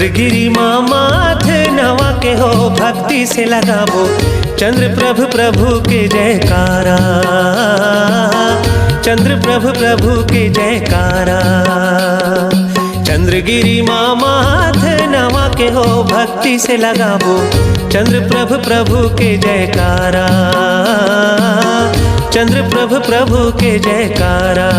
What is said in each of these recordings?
चंद्रगिरी माँ माथे नवा के हो भक्ति से लगाबो चंद्र प्रभु प्रभु के जयकारा, चंद्र प्रभु प्रभु के जयकारा। चंद्रगिरी माँ माथे नवा के हो भक्ति से लगाबो चंद्र प्रभु प्रभु के जयकारा, चंद्र प्रभु प्रभु के जयकारा।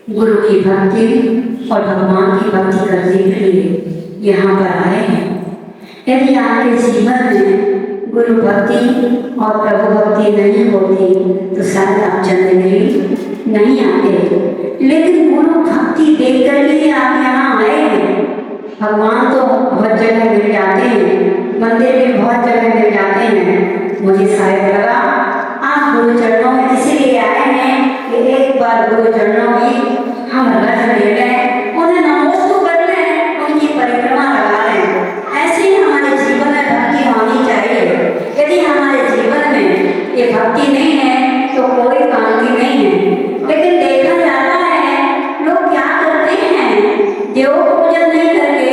गुरु की भक्ति और भगवान की भक्ति करने के लिए यहाँ पर आए हैं। यदि आपके जीवन में गुरु भक्ति और प्रभु भक्ति नहीं होती तो शायद आप चंद्रगिरी नहीं आते, लेकिन गुरु भक्ति देख कर ही आप यहाँ आए हैं। भगवान तो बहुत जगह मिल जाते हैं, मंदिर भी बहुत जगह मिल जाते हैं। मुझे शायद लगा आप गुरु चरणों में इसीलिए आए हैं कि एक बार गुरु चरणों में हम रस ले लें, उन्हें नमोस्तु कर लें, उनकी परिक्रमा लगा लें। ऐसे ही हमारे जीवन में भक्ति होनी चाहिए। यदि हमारे जीवन में ये भक्ति नहीं है तो कोई काम की नहीं है। लेकिन देखा जाता है लोग क्या करते हैं, देव पूजन नहीं करके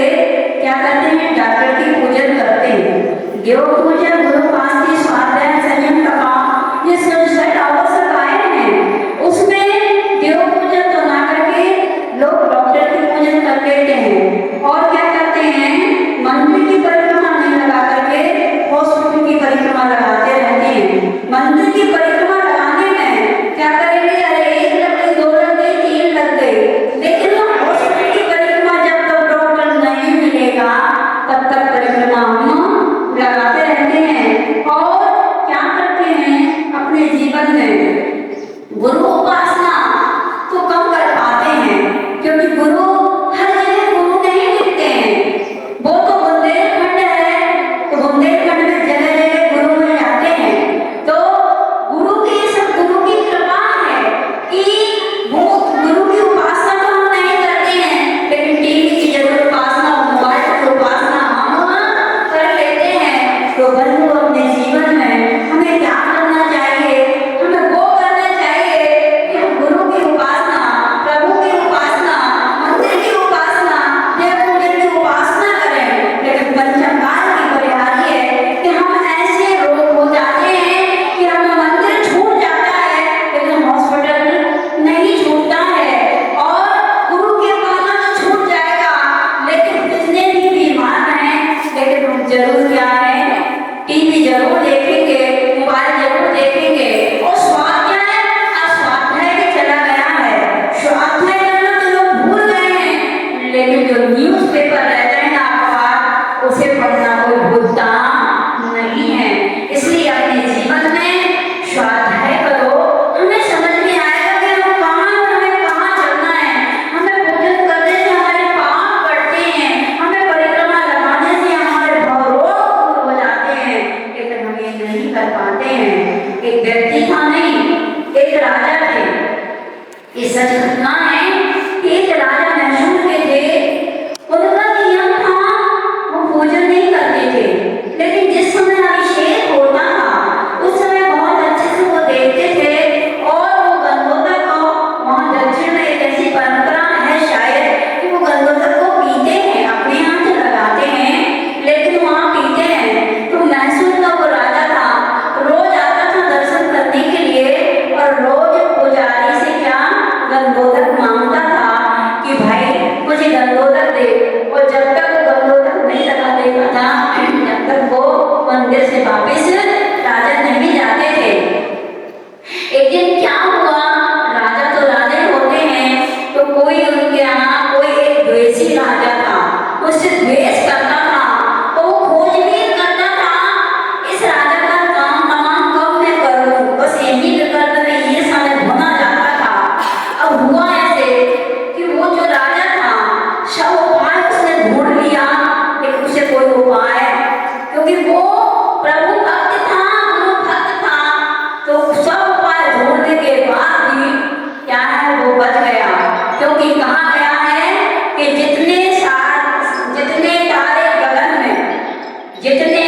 क्या करते हैं, डॉक्टर की पूजन करते हैं। देव पूजन गुरु पास स्वाध्याय संयम तपा ये संस्कार आवश्यक आए हैं, उसमें देव पूजन तो ना करके लोग डॉक्टर की पूजन कर लेते हैं। और क्या करते हैं, मंदिर की परिक्रमा नहीं लगा करके हॉस्पिटल की परिक्रमा लगाते रहते हैं। मंदिर की परिक्रमा लगाने में क्या करेंगे, अरे एक लग गई, दो लग गई, तीन लग गई, लेकिन हॉस्पिटल की परिक्रमा जब तक डॉक्टर नहीं मिलेगा तब तक परिक्रमा हम लगाते रहते हैं। और क्या करते हैं, अपने जीवन में गुरु उपासना तो कम कर पाते हैं, क्योंकि गुरु हर जगह गुरु नहीं दिखते हैं। वो तो बुंदेलखंड है, तो बुंदेलखंड में जगह जगह गुरु मिल जाते हैं। तो गुरु की सब गुरु की कृपा है कि वो गुरु की उपासना तो हम नहीं करते हैं, लेकिन टीवी की जरूर उपासना, मोबाइल की उपासना हम कर लेते हैं। तो बंधु अपने जीवन में हमें क्या करना चाहिए, हमें वो करना चाहिए कि हम गुरु की उपासना, प्रभु की उपासना, ये सच घटना है। एक राजा मैसूर के थे, उनका नियम था वो भोजन नहीं करते थे, लेकिन जिस समय अभिषेक होता था उस समय बहुत अच्छे से वो देखते थे और वो गंगोदक को, वहाँ दक्षिण में एक ऐसी परंपरा है शायद कि वो गंगोदक को पीते हैं, अपने हाथ से लगाते हैं लेकिन वहाँ पीते हैं। तो मैसूर का वो राजा था, रोज आता था दर्शन करने के लिए और रोज पुजारी से क्या गंगोदक मांगता था कि भाई मुझे गंगोदक दे, और जब तक वो गंगोदक नहीं लगा देता था जब तक वो मंदिर से वापस राजा नहीं जाते थे। एक दिन क्या हुआ, राजा तो राजा होते हैं, तो कोई उनके यहाँ कोई एक द्वेषी राजा था, उससे द्वेष करता था, तो वो खोजबीन करता था इस राजा का काम तमाम कब मैं करूं, बस यही करते में ये सारे होना जाता था। अब हुआ ऐसे कि वो जो राजा था सब उपाय उसने ढूंढ लिया, लेकिन उसे कोई उपाय, क्योंकि वो प्रभु भक्त था, गुरु भक्त था, तो सब उपाय ढूंढने के बाद भी क्या है वो बच गया। क्योंकि कहा गया है कि जितने तारे गगन में, जितने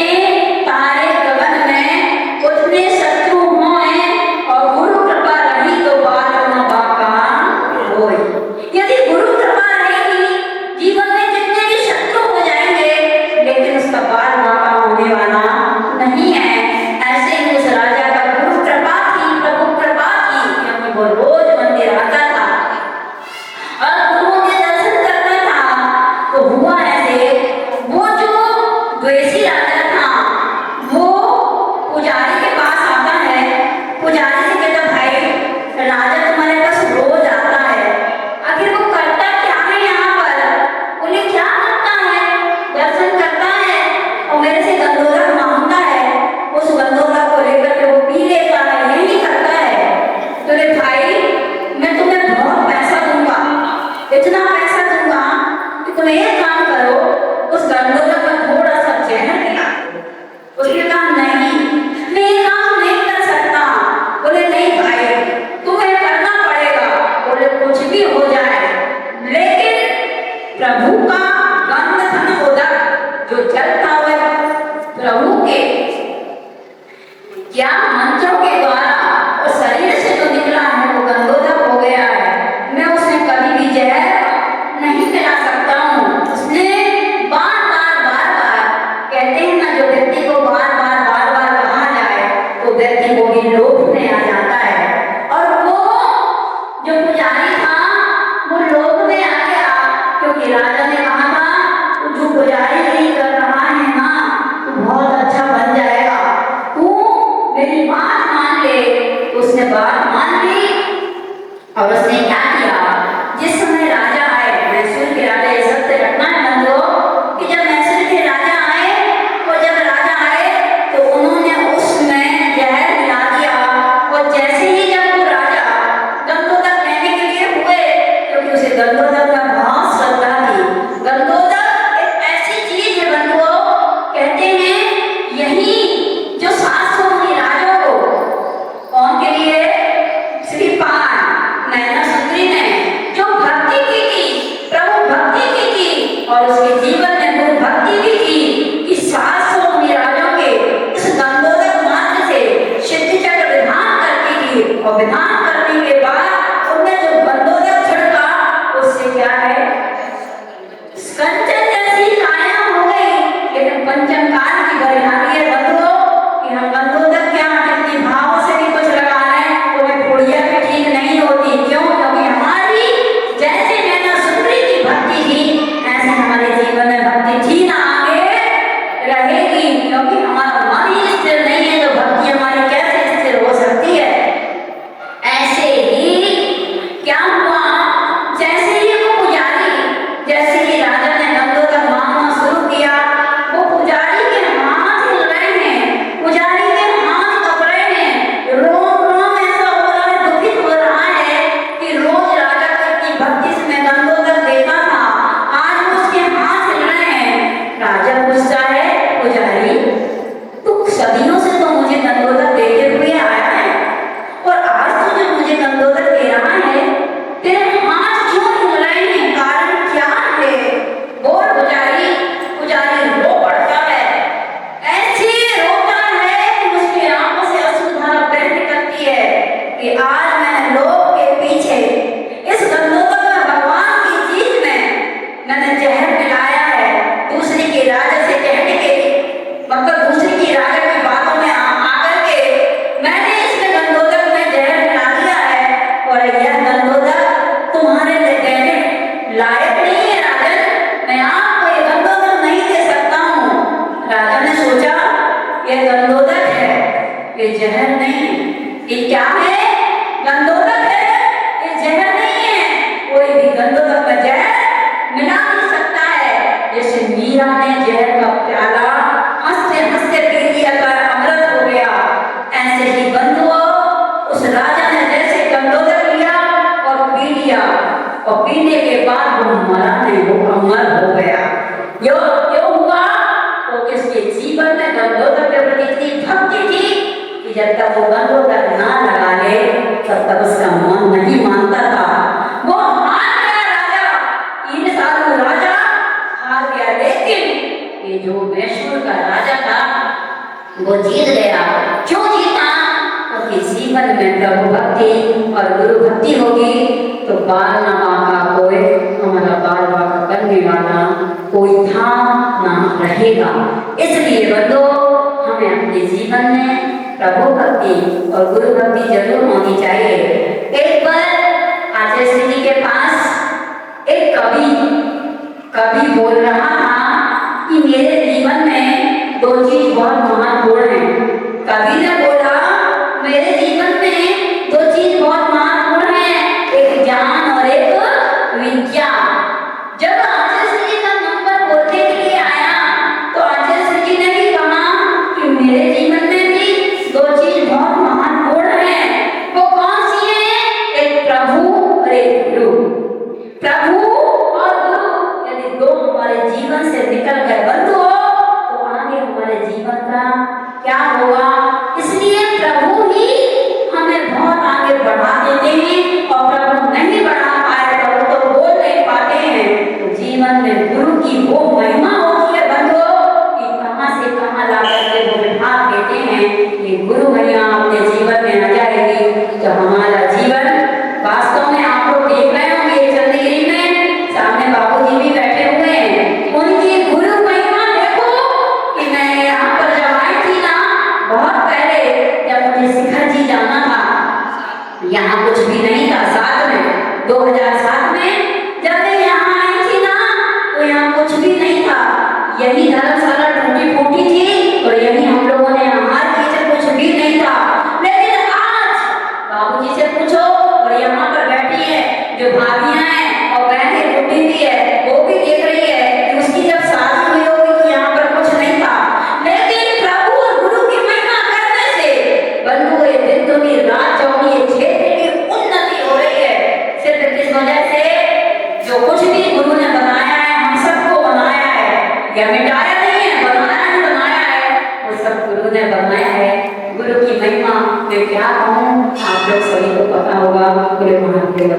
तारे गगन में उतने शत्रु होए और गुरु कृपा रही तो बात न बाका होए। यदि गुरु कृपा रहेगी जीवन में जितने भी शत्रु हो जाएंगे लेकिन उसका बात बाका होने वाला नहीं है। ऐसे ही उस राजा का गुरु कृपा थी, प्रभु कृपा थी, क्योंकि वो रोज मंदिर आता था और गुरुओं के दर्शन करता था। तो हुआ ऐसे, वो जो द्वेषी राजा था वो पुजारी के पास आता है, पुजारी से कहता भाई राजा तुम्हारे पास रोज आता है, आखिर वो करता क्या है यहाँ पर, उन्हें क्या करता है, दर्शन करता है और मेरे से गंगोदक मांगता है, उस गंगोदक को लेकर के वो पी लेता है, यही करता है। तो रे भाई मैं तुम्हें बहुत पैसा दूंगा, इतना पैसा दूंगा कि तुम एक काम करो, उस गंगोदक का थोड़ा सा जहर पिला। उसने कहा नहीं मैं ये काम नहीं कर सकता। बोले नहीं भाई तुम्हें करना पड़ेगा। बोले कुछ भी हो जाए लेकिन प्रभु का गंध गंगोदक जो जलता हुआ प्रभु के क्या मंत्रों के द्वारा और शरीर से जो निकला है वो गंगोदक हो गया है, मैं उसमें कभी भी जहर नहीं मिला सकता हूँ। उसने बार बार कहते हैं ना, जो व्यक्ति को बार बार कहा जाए तो व्यक्ति को भी लोभ में आ जाता है, और वो जो पुजारी था वो लोभ में आ गया, क्योंकि राजा ने कहा था तू जो पुजारी नहीं कर रहा है ना तू बहुत अच्छा बन जाएगा, तू मेरी बात मान ले। उसने बात मान ली और उसने क्या किया, जिस समय राजा आए, मैसूर के राजा, ये सबसे घटना है बंधुओं कि जब मैसूर के राजा आए तो जब राजा आए तो उन्होंने उसमें जहर मिला दिया, और जैसे ही जब वो राजा गंगोदक लेने के लिए हुए, क्योंकि उसे गंगोदक का बहुत श्रद्धा थी। गंगोदक एक ऐसी चीज है बंधुओं, कहते हैं यही जो 700 मुनि राजों को, कौन के लिए, श्रीपाद नैना सुंदरी ने जो भक्ति की थी, प्रभु भक्ति की थी, और उसके जीवन में गुरु भक्ति भी थी कि 700 मुनि राजों के इस गंगोदक मात्र से सिद्धि चक्र विधान करती थी, और विधान करने के बाद उनने जो गंगोदक छिड़का उससे क्या लायक नहीं है राजन, मैं आपको ये गंधोदक नहीं दे सकता हूँ। राजा ने सोचा ये गंधोदक है, ये जहर नहीं है। ये क्या है? गंधोदक है, ये जहर नहीं है। कोई भी गंधोदक में जहर मिला नहीं सकता है। जैसे मीरा ने जहर का प्याला हंसते हंसते पी लिया कर अमृत हो गया, ऐसे ही बंधुओं उस राजा ने जैसे गंधोदक लिया और पी लिया, और पीने के बाद वो मरा नहीं, वो अमर हो गया। क्यों हुआ? तो इसके जीवन में गंधोदक के प्रति इतनी भक्ति थी कि जब तक वो गंधोदक ना लगा ले तब तक उसका मन नहीं मानता था। वो हार गया राजा, 3 साल राजा हार गया, लेकिन ये जो मैसूर का राजा था वो जीत गया। क्यों जीता? क्योंकि जीवन में प्रभु भक्ति और गुरु भक्ति होगी तो बाल ना बाका कोई, हमारा बाल बाका करने वाला कोई था ना रहेगा। इसलिए बंधो हमें अपने जीवन में प्रभु भक्ति और गुरु भक्ति जरूर होनी चाहिए। एक बार आचार्य श्री जी के पास एक कवि बोल रहा था कि मेरे जीवन में 2 चीज बहुत महत्वपूर्ण है। कवि ने बोला मेरे जीवन में 2 चीज बहुत महत्वपूर्ण है, एक ज्ञान और एक विज्ञान। जब आचार्य श्री जी का नंबर बोलने के लिए आया तो आचार्य श्री जी ने भी कहा कि मेरे जीवन में भी 2 चीज बहुत महत्वपूर्ण है। वो कौन सी है? एक प्रभु और एक गुरु। प्रभु और गुरु यदि 2 हमारे जीवन से निकल गए बंधुओं तो आगे हमारे जीवन का क्या होगा? इसलिए प्रभु ही हमें बहुत आगे बढ़ा देते हैं, और प्रभु नहीं बढ़ा पाए, प्रभु तो बोल नहीं पाते हैं। तो जीवन में गुरु की वो महिमा होती है बंधुओं कि कहां से कहां ला करके वो बिठा देते हैं। ये गुरु महिमा अपने जीवन में आ जाएगी तो हमारा जीवन वास्तव में आप लोग देख रहे होंगे चंद्रगिरी में सामने बाबूजी भी बैठे हुए हैं, उनकी गुरु महिमा देखो कि मैं यहाँ पर जब आई थी ना बहुत पहले, जब मुझे शिखर जी जाना था, यहाँ कुछ भी नहीं था। साथ में 2007 में जब मैं यहाँ आई थी ना तो यहाँ कुछ भी नहीं था, यही धर्मशाला टूटी फूटी थी और यही हम लोगों ने आहार किए थे, कुछ भी नहीं था। लेकिन आज बाबूजी से पूछो और यहाँ पर बैठी है जो भाभियां हैं और बहनें टूटी हुई है, वो भी देख रही है कि उसकी जब शादी हुई होगी कि यहाँ पर कुछ नहीं था। लेकिन प्रभु और गुरु की महिमा करने से बंधु ये दिन दुनी रात चौनी ये क्षेत्र की उन्नति हो रही है। सिर्फ किस वजह से? जो कुछ भी गुरु ने बनाया है, हम सबको बनाया है, या मिटाया नहीं है, बनाया ही बनाया है, वो सब गुरु ने बनाया है। गुरु की महिमा मैं क्या कहूँ, आप लोग सभी को पता होगा। गुरु महादेव